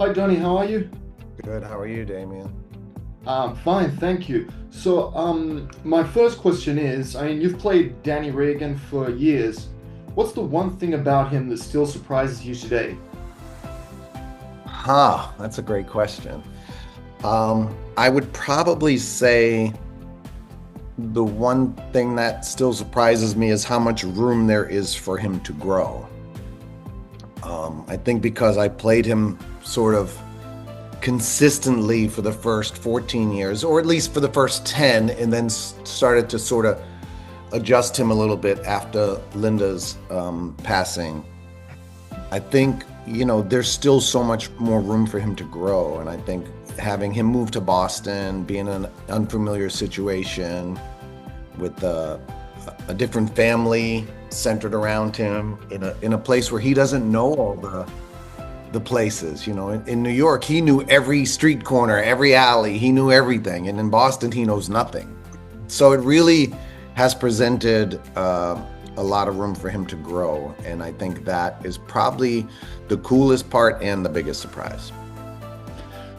Hi, Donnie, how are you? Good. How are you, Damien? Fine, thank you. My first question is, you've played Danny Reagan for years. What's the one thing about him that still surprises you today? That's a great question. I would probably say the one thing that still surprises me is how much room there is for him to grow. I think because I played him sort of consistently for the first 14 years, or at least for the first 10, and then started to sort of adjust him a little bit after Linda's passing. I think, there's still so much more room for him to grow. And I think having him move to Boston, be in an unfamiliar situation with a different family centered around him in a place where he doesn't know all the places. In New York, he knew every street corner, every alley, he knew everything. And in Boston, he knows nothing. So it really has presented a lot of room for him to grow. And I think that is probably the coolest part and the biggest surprise.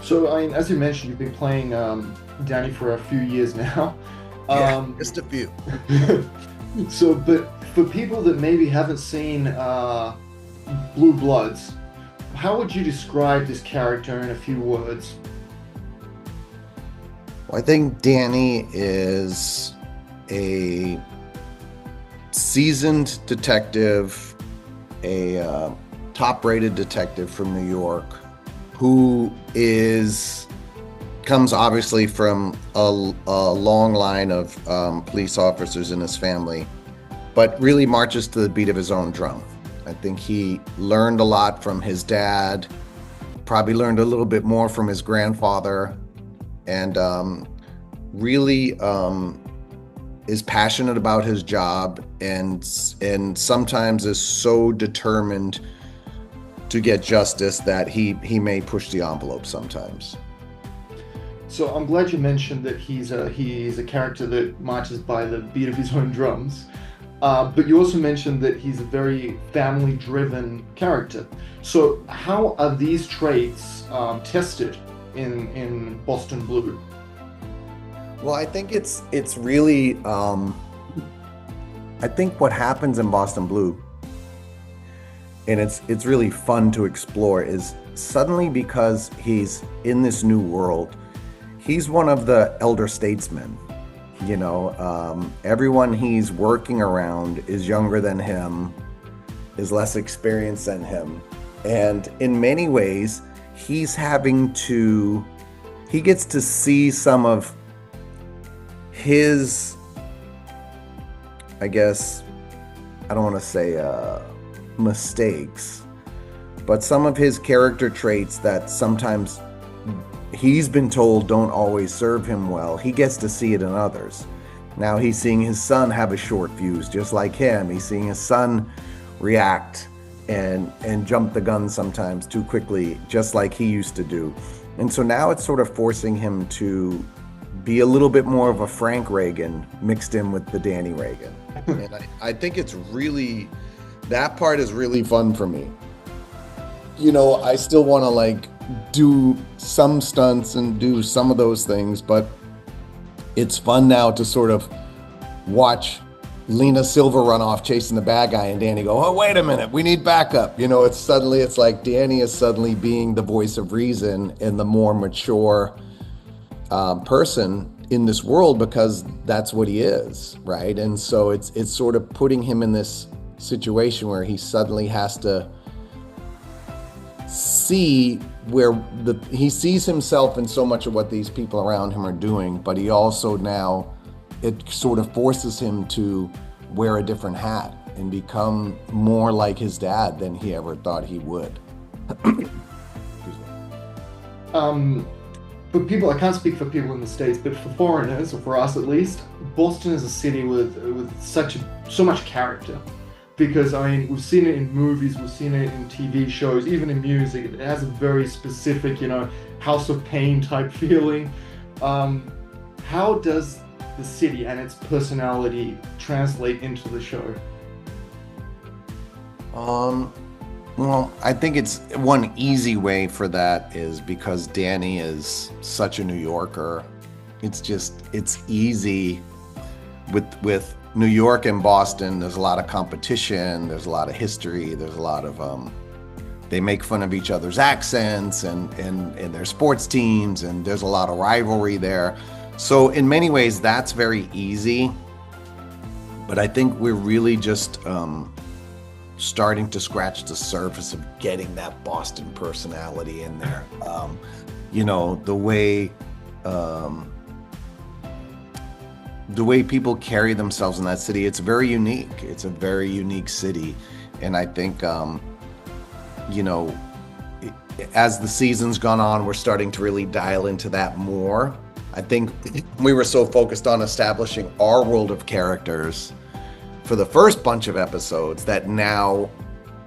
As you mentioned, you've been playing Danny for a few years now. Yeah, Um, just a few. but for people that maybe haven't seen Blue Bloods, how would you describe this character in a few words? Well, I think Danny is a seasoned detective, a top-rated detective from New York, who comes obviously from a long line of police officers in his family, but really marches to the beat of his own drum. I think he learned a lot from his dad, probably learned a little bit more from his grandfather, and really is passionate about his job and sometimes is so determined to get justice that he may push the envelope sometimes. So I'm glad you mentioned that he's a character that marches by the beat of his own drums. But you also mentioned that he's a very family-driven character. So how are these traits tested in Boston Blue? Well, I think it's really I think what happens in Boston Blue, and it's really fun to explore, is suddenly, because he's in this new world, he's one of the elder statesmen. Everyone he's working around is younger than him, is less experienced than him. And in many ways, he gets to see some of his, I guess, I don't want to say mistakes, but some of his character traits that sometimes he's been told don't always serve him well. He gets to see it in others. Now he's seeing his son have a short fuse just like him. He's seeing his son react and jump the gun sometimes too quickly, just like he used to do. And so now it's sort of forcing him to be a little bit more of a Frank Reagan mixed in with the Danny Reagan. And I think that part is really fun for me. I still want to do some stunts and do some of those things, but it's fun now to sort of watch Lena Silver run off chasing the bad guy and Danny go, oh, wait a minute, we need backup. It's like Danny is suddenly being the voice of reason and the more mature person in this world, because that's what he is, right? And so it's sort of putting him in this situation where he suddenly has to see where he sees himself in so much of what these people around him are doing, but he also now, it sort of forces him to wear a different hat and become more like his dad than he ever thought he would. Um, for people, I can't speak for people in the States, but for foreigners, or for us at least, Boston is a city with so much character. Because we've seen it in movies, we've seen it in TV shows, even in music. It has a very specific, House of Pain type feeling. How does the city and its personality translate into the show? Well, I think it's one easy way for that is because Danny is such a New Yorker. It's easy with New York and Boston. There's a lot of competition. There's a lot of history. There's a lot of they make fun of each other's accents and their sports teams, and there's a lot of rivalry there. So in many ways, that's very easy. But I think we're really just starting to scratch the surface of getting that Boston personality in there. You know, the way people carry themselves in that city, it's very unique. It's a very unique city. And I think, you know, as the season's gone on, we're starting to really dial into that more. I think we were so focused on establishing our world of characters for the first bunch of episodes that now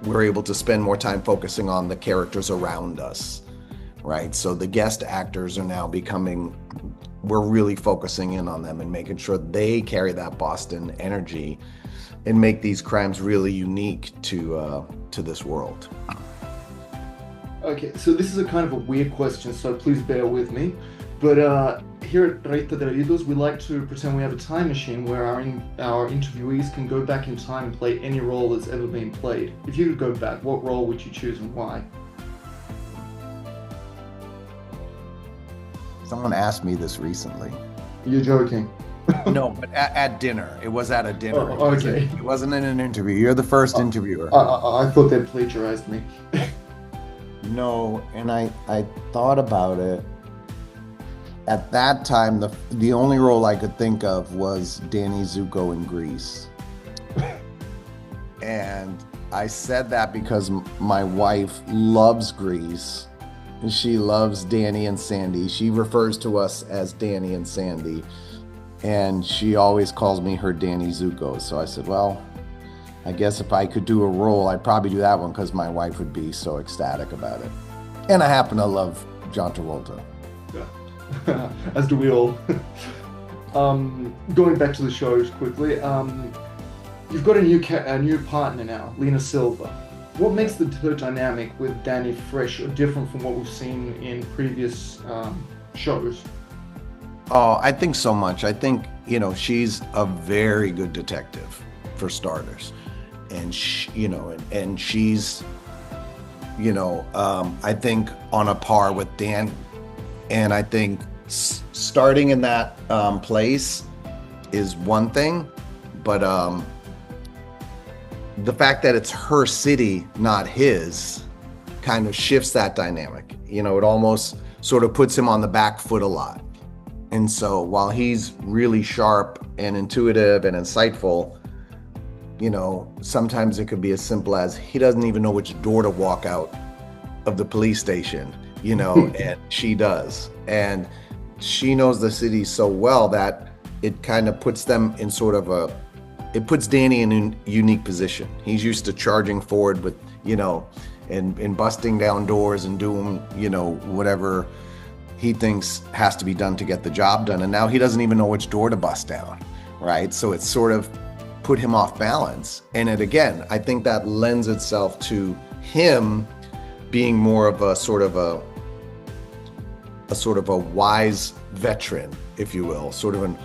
we're able to spend more time focusing on the characters around us, right? So the guest actors are now we're really focusing in on them and making sure they carry that Boston energy and make these crimes really unique to this world. Okay, so this is a kind of a weird question, so please bear with me. But here at Reta de Oídos, we like to pretend we have a time machine where our interviewees can go back in time and play any role that's ever been played. If you could go back, what role would you choose and why? Someone asked me this recently. You're joking. No, but at dinner. It was at a dinner. Oh, okay. It wasn't in an interview. You're the first interviewer. I thought they plagiarized me. No, and I thought about it. At that time, the only role I could think of was Danny Zuko in Grease. And I said that because my wife loves Grease. She loves Danny and Sandy. She refers to us as Danny and Sandy. And she always calls me her Danny Zuko. So I said, well, I guess if I could do a role, I'd probably do that one because my wife would be so ecstatic about it. And I happen to love John Travolta. Yeah. As do we all. Going back to the shows quickly, you've got a new partner now, Lena Silva. What makes her dynamic with Danny fresh or different from what we've seen in previous shows? Oh, I think so much. I think, you know, she's a very good detective, for starters. And, she's, you know, I think on a par with Dan. And I think starting in that place is one thing, but the fact that it's her city, not his, kind of shifts that dynamic. You know, it almost sort of puts him on the back foot a lot. And so while he's really sharp and intuitive and insightful, you know, sometimes it could be as simple as he doesn't even know which door to walk out of the police station, you know, and she does. And she knows the city so well that it kind of puts them in sort of it puts Danny in a unique position. He's used to charging forward with, you know, and busting down doors and doing, you know, whatever he thinks has to be done to get the job done. And now he doesn't even know which door to bust down, right? So it's sort of put him off balance. And again, I think that lends itself to him being more of a sort of a wise veteran, if you will, sort of an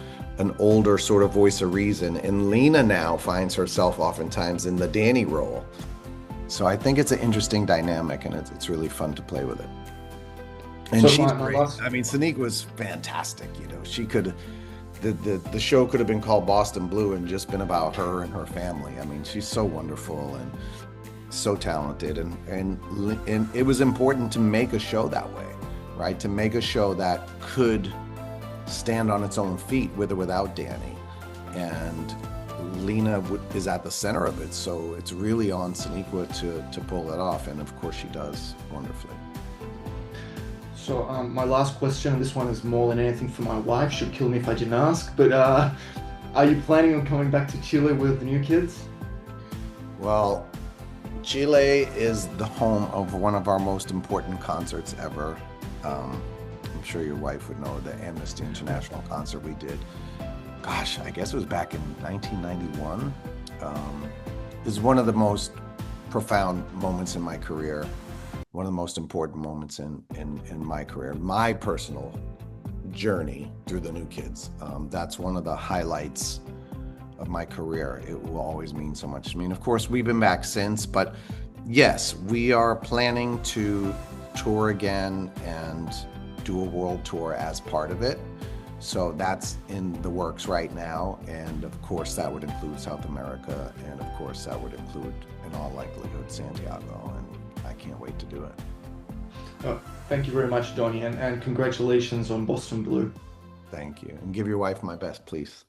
older sort of voice of reason. And Lena now finds herself oftentimes in the Danny role. So I think it's an interesting dynamic, and it's really fun to play with it. And so she's great. I mean, Sonique was fantastic. You know, she could, the show could have been called Boston Blue and just been about her and her family. I mean, she's so wonderful and so talented, and it was important to make a show that way, right? To make a show that could stand on its own feet with or without Danny. And Lena is at the center of it, so it's really on Soniqua to pull that off, and of course she does wonderfully. So my last question, and this one is more than anything for my wife, she'll kill me if I didn't ask, but are you planning on coming back to Chile with the new kids? Well, Chile is the home of one of our most important concerts ever. I'm sure your wife would know, the Amnesty International concert we did. Gosh, I guess it was back in 1991. It's one of the most profound moments in my career, one of the most important moments in my career, my personal journey through the New Kids. That's one of the highlights of my career. It will always mean so much to me. And of course, we've been back since, but yes, we are planning to tour again and do a world tour as part of it. So that's in the works right now. And of course, that would include South America. And of course, that would include, in all likelihood, Santiago. And I can't wait to do it. Oh, thank you very much, Donnie, and congratulations on Boston Blue. Thank you. And give your wife my best, please.